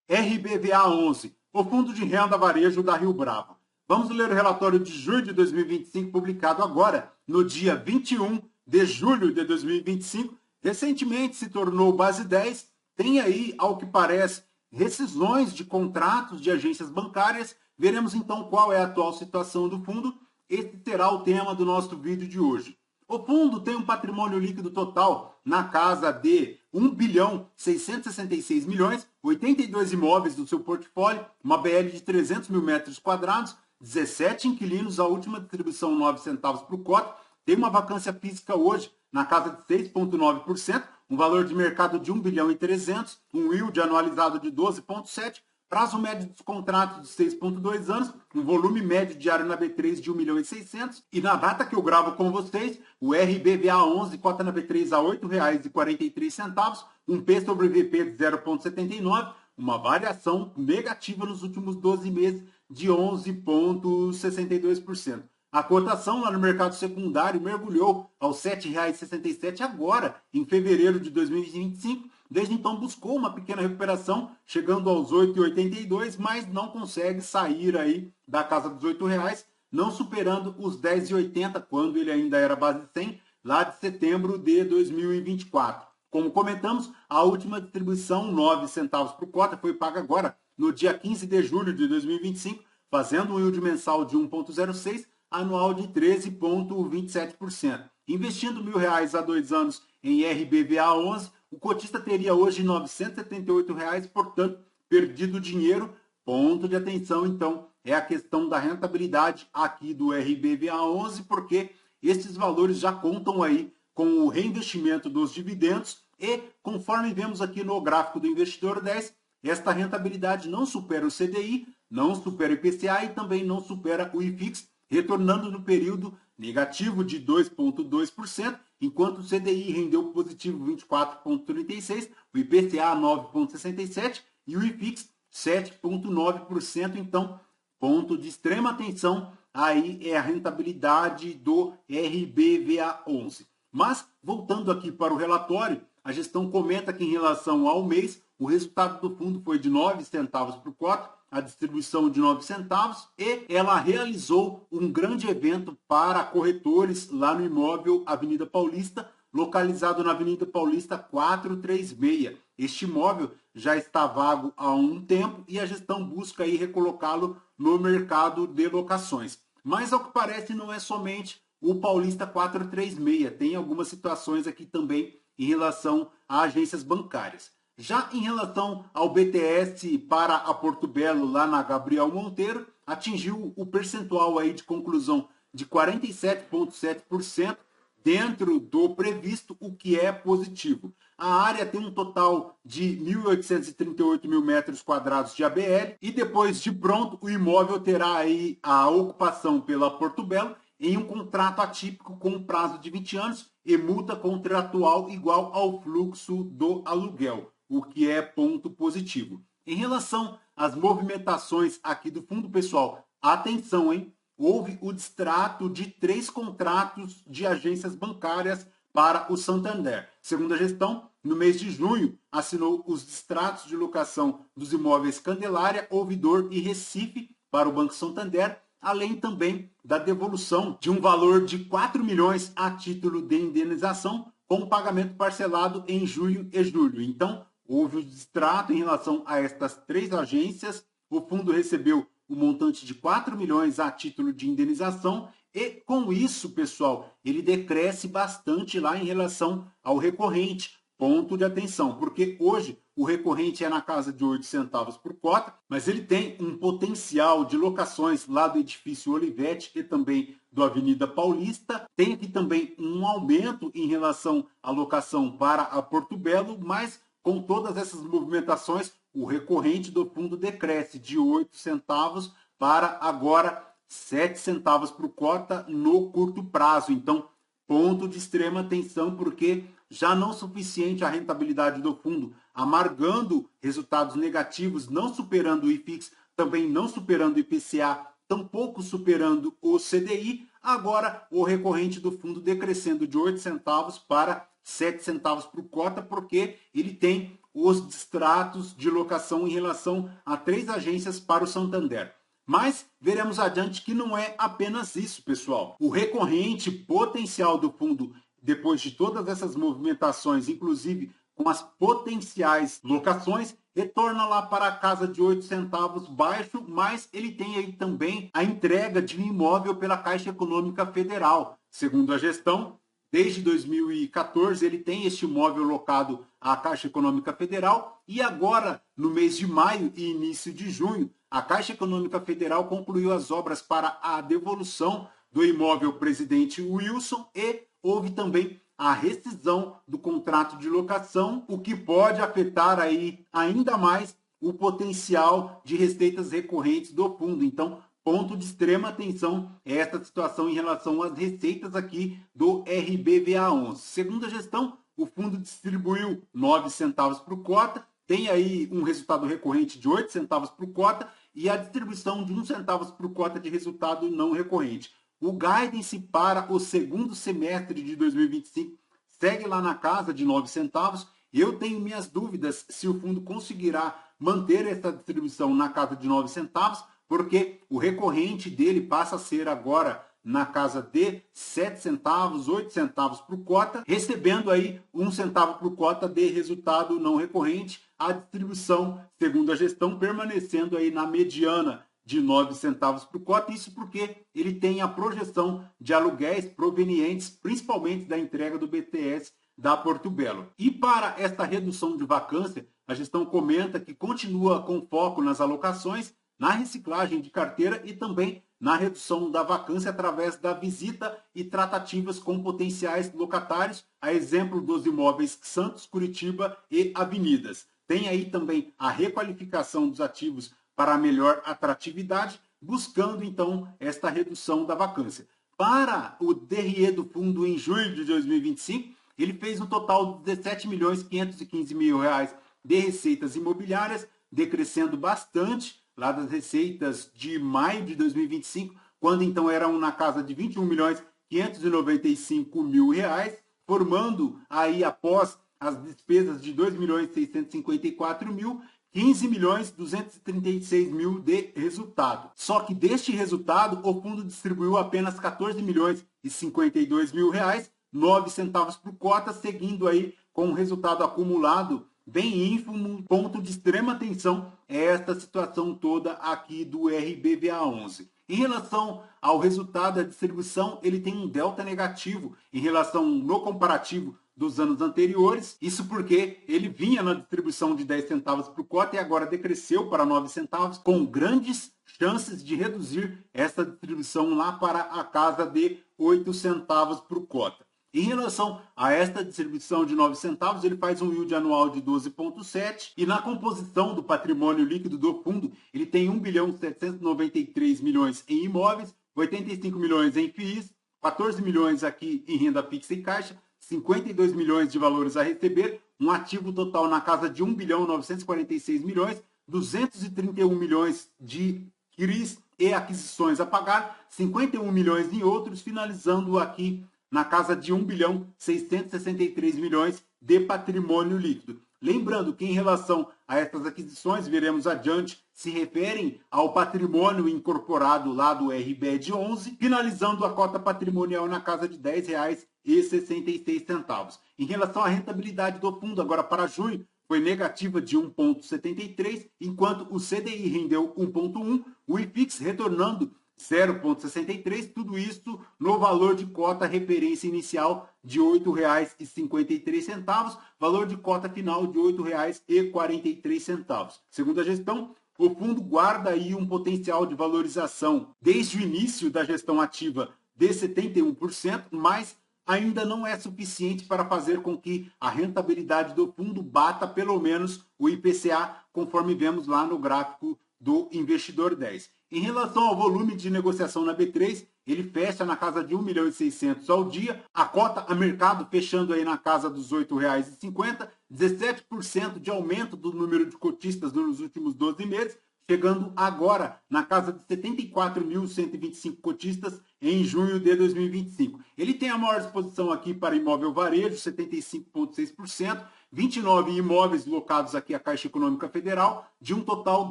RBVA11, o Fundo de Renda Varejo da Rio Bravo. Vamos ler o relatório de julho de 2025, publicado agora, no dia 21 de julho de 2025. Recentemente se tornou base 10, tem aí, ao que parece, rescisões de contratos de agências bancárias. Veremos então qual é a atual situação do fundo. Esse será o tema do nosso vídeo de hoje. O fundo tem um patrimônio líquido total na casa de 1.666 milhões, 82 imóveis do seu portfólio, uma BL de 300 mil metros quadrados, 17 inquilinos, a última distribuição 9 centavos por cota, tem uma vacância física hoje na casa de 6,9%, um valor de mercado de 1 bilhão e 300, um yield anualizado de 12,7%, prazo médio dos contratos de 6,2 anos, um volume médio diário na B3 de 1 milhão e 600, e na data que eu gravo com vocês, o RBVA11 cota na B3 a R$ 8,43, um P sobre VP de 0,79, uma variação negativa nos últimos 12 meses de 11,62%. A cotação lá no mercado secundário mergulhou aos R$ 7,67 agora, em fevereiro de 2025. Desde então buscou uma pequena recuperação, chegando aos R$ 8,82, mas não consegue sair aí da casa dos R$ 8,00, não superando os R$ 10,80, quando ele ainda era base 100, lá de setembro de 2024. Como comentamos, a última distribuição, 9 centavos por cota, foi paga agora, no dia 15 de julho de 2025, fazendo um yield mensal de 1,06%, anual de 13,27%. Investindo R$ 1.000 há 2 anos em RBVA11, o cotista teria hoje R$ 978, portanto, perdido dinheiro. Ponto de atenção, então, é a questão da rentabilidade aqui do RBVA11, porque esses valores já contam aí com o reinvestimento dos dividendos e, conforme vemos aqui no gráfico do Investidor 10, esta rentabilidade não supera o CDI, não supera o IPCA e também não supera o IFIX, retornando no período negativo de 2,2%, enquanto o CDI rendeu positivo 24,36%, o IPCA 9,67% e o IFIX 7,9%. Então, ponto de extrema atenção aí é a rentabilidade do RBVA11. Mas, voltando aqui para o relatório, a gestão comenta que em relação ao mês, o resultado do fundo foi de 9 centavos por cota, a distribuição de 9 centavos, e ela realizou um grande evento para corretores lá no imóvel Avenida Paulista, localizado na Avenida Paulista 436. Este imóvel já está vago há um tempo e a gestão busca aí recolocá-lo no mercado de locações. Mas, ao que parece, não é somente o Paulista 436, tem algumas situações aqui também em relação a agências bancárias. Já em relação ao BTS para a Porto Belo, lá na Gabriel Monteiro, atingiu o percentual aí de conclusão de 47,7% dentro do previsto, o que é positivo. A área tem um total de 1.838 mil metros quadrados de ABL e depois de pronto o imóvel terá aí a ocupação pela Porto Belo em um contrato atípico com prazo de 20 anos e multa contratual igual ao fluxo do aluguel, o que é ponto positivo. Em relação às movimentações aqui do fundo, pessoal, atenção, hein? Houve o distrato de 3 contratos de agências bancárias para o Santander. Segundo a gestão, no mês de junho, assinou os distratos de locação dos imóveis Candelária, Ouvidor e Recife para o Banco Santander, além também da devolução de um valor de 4 milhões a título de indenização, com pagamento parcelado em junho e julho. Então, houve o distrato em relação a estas 3 agências. O fundo recebeu o montante de 4 milhões a título de indenização e, com isso, pessoal, ele decresce bastante lá em relação ao recorrente. Ponto de atenção, porque hoje o recorrente é na casa de 8 centavos por cota, mas ele tem um potencial de locações lá do edifício Olivetti e também do Avenida Paulista. Tem aqui também um aumento em relação à locação para a Porto Belo, mas com todas essas movimentações, o recorrente do fundo decresce de 8 centavos para agora 7 centavos por cota no curto prazo. Então, ponto de extrema atenção, porque já não suficiente a rentabilidade do fundo, amargando resultados negativos, não superando o IFIX, também não superando o IPCA, tampouco superando o CDI, agora o recorrente do fundo decrescendo de 8 centavos para 7 centavos por cota, porque ele tem os distratos de locação em relação a 3 agências para o Santander. Mas veremos adiante que não é apenas isso, pessoal. O recorrente potencial do fundo, depois de todas essas movimentações, inclusive com as potenciais locações, retorna lá para a casa de 8 centavos baixo, mas ele tem aí também a entrega de um imóvel pela Caixa Econômica Federal. Segundo a gestão, desde 2014 ele tem este imóvel locado à Caixa Econômica Federal e agora, no mês de maio e início de junho, a Caixa Econômica Federal concluiu as obras para a devolução do imóvel Presidente Wilson e houve também a rescisão do contrato de locação, o que pode afetar aí ainda mais o potencial de receitas recorrentes do fundo. Então, ponto de extrema atenção é esta situação em relação às receitas aqui do RBVA11. Segundo a gestão, o fundo distribuiu 9 centavos por cota, tem aí um resultado recorrente de 8 centavos por cota e a distribuição de 1 centavo por cota de resultado não recorrente. O guidance para o segundo semestre de 2025 segue lá na casa de 9 centavos. Eu tenho minhas dúvidas se o fundo conseguirá manter essa distribuição na casa de 9 centavos, porque o recorrente dele passa a ser agora na casa de 7 centavos, 8 centavos por cota, recebendo aí 1 centavo por cota de resultado não recorrente, a distribuição, segundo a gestão, permanecendo aí na mediana de 9 centavos por cota, isso porque ele tem a projeção de aluguéis provenientes principalmente da entrega do BTS da Porto Belo. E para esta redução de vacância, a gestão comenta que continua com foco nas alocações, na reciclagem de carteira e também na redução da vacância através da visita e tratativas com potenciais locatários, a exemplo dos imóveis Santos, Curitiba e Avenidas. Tem aí também a requalificação dos ativos para melhor atratividade, buscando então esta redução da vacância. Para o DRE do fundo em julho de 2025, ele fez um total de R$ 17.515.000 de receitas imobiliárias, decrescendo bastante lá das receitas de maio de 2025, quando então eram na casa de R$ 21.595.000, formando aí após as despesas de R$ 2.654.000, 15.236.000 de resultado. Só que deste resultado, o fundo distribuiu apenas R$ 14.052.000, 9 centavos por cota, seguindo aí com um resultado acumulado bem ínfimo. Ponto de extrema atenção é esta situação toda aqui do RBVA11. Em relação ao resultado da distribuição, ele tem um delta negativo em relação no comparativo dos anos anteriores, isso porque ele vinha na distribuição de 10 centavos por cota e agora decresceu para 9 centavos, com grandes chances de reduzir essa distribuição lá para a casa de 8 centavos por cota. Em relação a esta distribuição de 9 centavos, ele faz um yield anual de 12,7 e na composição do patrimônio líquido do fundo, ele tem 1.793 milhões em imóveis, 85 milhões em FIIs, 14 milhões aqui em renda fixa e caixa, 52 milhões de valores a receber, um ativo total na casa de 1.946 milhões, 231 milhões de CRIs e aquisições a pagar, 51 milhões em outros, finalizando aqui na casa de 1.663 milhões de patrimônio líquido. Lembrando que em relação a essas aquisições, veremos adiante, se referem ao patrimônio incorporado lá do RBED11, finalizando a cota patrimonial na casa de R$ 10,66. Em relação à rentabilidade do fundo, agora para junho, foi negativa de 1,73, enquanto o CDI rendeu 1,1, o IFIX retornando 0,63, tudo isso no valor de cota referência inicial de R$ 8,53, valor de cota final de R$ 8,43. Segundo a gestão, o fundo guarda aí um potencial de valorização desde o início da gestão ativa de 71%, mas ainda não é suficiente para fazer com que a rentabilidade do fundo bata pelo menos o IPCA, conforme vemos lá no gráfico do Investidor 10. Em relação ao volume de negociação na B3, ele fecha na casa de 1.600.000 ao dia, a cota a mercado fechando aí na casa dos R$ 8,50, 17% de aumento do número de cotistas nos últimos 12 meses, chegando agora na casa de 74.125 cotistas em junho de 2025. Ele tem a maior exposição aqui para imóvel varejo, 75,6%, 29 imóveis locados aqui à Caixa Econômica Federal, de um total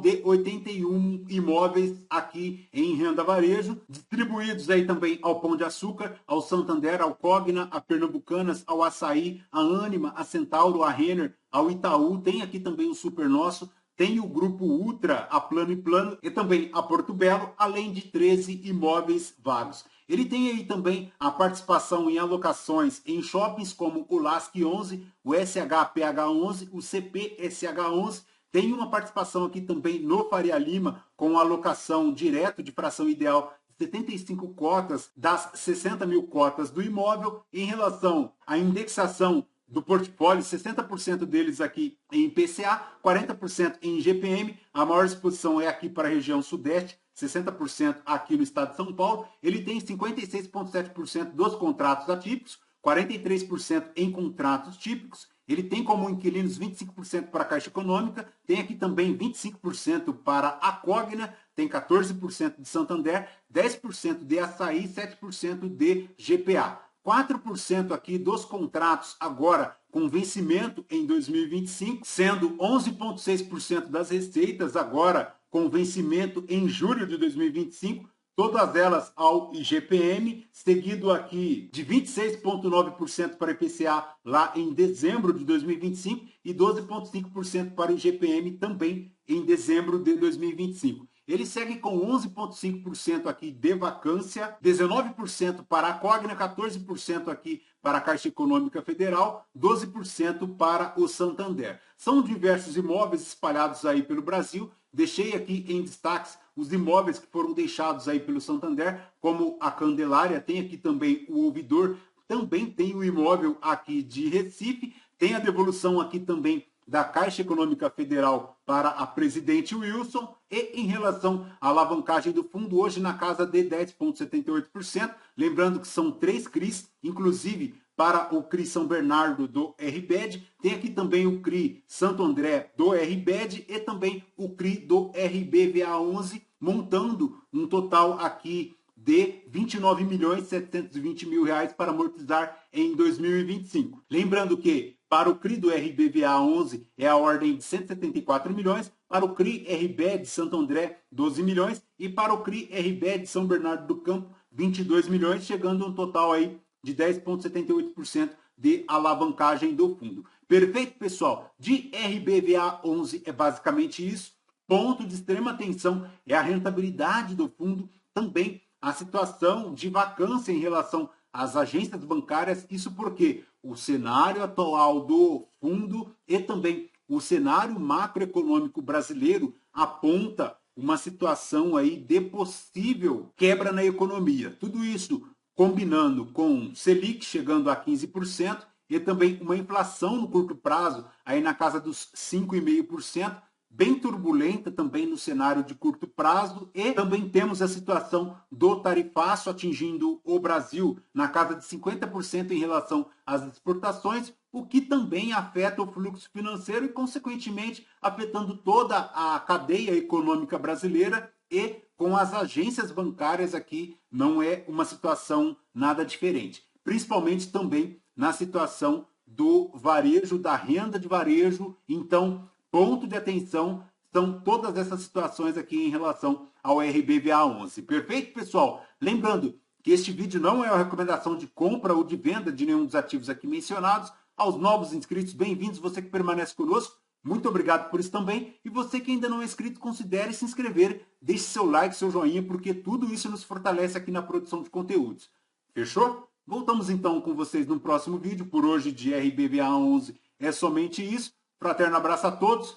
de 81 imóveis aqui em renda varejo, distribuídos aí também ao Pão de Açúcar, ao Santander, ao Cogna, a Pernambucanas, ao Açaí, a Ânima, a Centauro, a Renner, ao Itaú, tem aqui também o Super Nosso, tem o Grupo Ultra, a Plano e Plano e também a Porto Belo, além de 13 imóveis vagos. Ele tem aí também a participação em alocações em shoppings como o LASC 11, o SHPH 11, o CPSH 11. Tem uma participação aqui também no Faria Lima com a alocação direto de fração ideal de 75 cotas das 60 mil cotas do imóvel. Em relação à indexação do portfólio, 60% deles aqui em IPCA, 40% em IGPM, a maior exposição é aqui para a região sudeste, 60% aqui no estado de São Paulo. Ele tem 56,7% dos contratos atípicos, 43% em contratos típicos. Ele tem como inquilinos 25% para a Caixa Econômica, tem aqui também 25% para a Cogna, tem 14% de Santander, 10% de Açaí, 7% de GPA. 4% aqui dos contratos agora com vencimento em 2025, sendo 11,6% das receitas agora com vencimento em julho de 2025, todas elas ao IGPM, seguido aqui de 26,9% para IPCA lá em dezembro de 2025 e 12,5% para o IGPM também em dezembro de 2025. Ele segue com 11,5% aqui de vacância, 19% para a Cogna, 14% aqui para a Caixa Econômica Federal, 12% para o Santander. São diversos imóveis espalhados aí pelo Brasil. Deixei aqui em destaques os imóveis que foram deixados aí pelo Santander, como a Candelária, tem aqui também o Ouvidor, também tem o imóvel aqui de Recife, tem a devolução aqui também da Caixa Econômica Federal para a Presidente Wilson, e em relação à alavancagem do fundo, hoje na casa de 10,78%, lembrando que são 3 CRIs, inclusive para o CRI São Bernardo do RBED, tem aqui também o CRI Santo André do RBED e também o CRI do RBVA11, montando um total aqui de R$ 29.720.000 para amortizar em 2025. Lembrando que para o CRI do RBVA 11 é a ordem de 174 milhões, para o CRI RBED Santo André 12 milhões e para o CRI RBED São Bernardo do Campo 22 milhões, chegando a um total aí de 10,78% de alavancagem do fundo. Perfeito, pessoal? De RBVA 11 é basicamente isso. Ponto de extrema atenção é a rentabilidade do fundo, também a situação de vacância em relação às agências bancárias, isso porque o cenário atual do fundo e também o cenário macroeconômico brasileiro aponta uma situação aí de possível quebra na economia. Tudo isso combinando com Selic chegando a 15% e também uma inflação no curto prazo aí na casa dos 5,5%, bem turbulenta também no cenário de curto prazo, e também temos a situação do tarifaço atingindo o Brasil na casa de 50% em relação às exportações, o que também afeta o fluxo financeiro e, consequentemente, afetando toda a cadeia econômica brasileira, e com as agências bancárias aqui não é uma situação nada diferente, principalmente também na situação do varejo, da renda de varejo. Então, ponto de atenção são todas essas situações aqui em relação ao RBVA 11. Perfeito, pessoal? Lembrando que este vídeo não é uma recomendação de compra ou de venda de nenhum dos ativos aqui mencionados. Aos novos inscritos, bem-vindos. Você que permanece conosco, muito obrigado por isso também. E você que ainda não é inscrito, considere se inscrever, deixe seu like, seu joinha, porque tudo isso nos fortalece aqui na produção de conteúdos. Fechou? Voltamos então com vocês no próximo vídeo. Por hoje, de RBVA 11 é somente isso. Fraterno abraço a todos.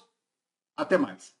Até mais.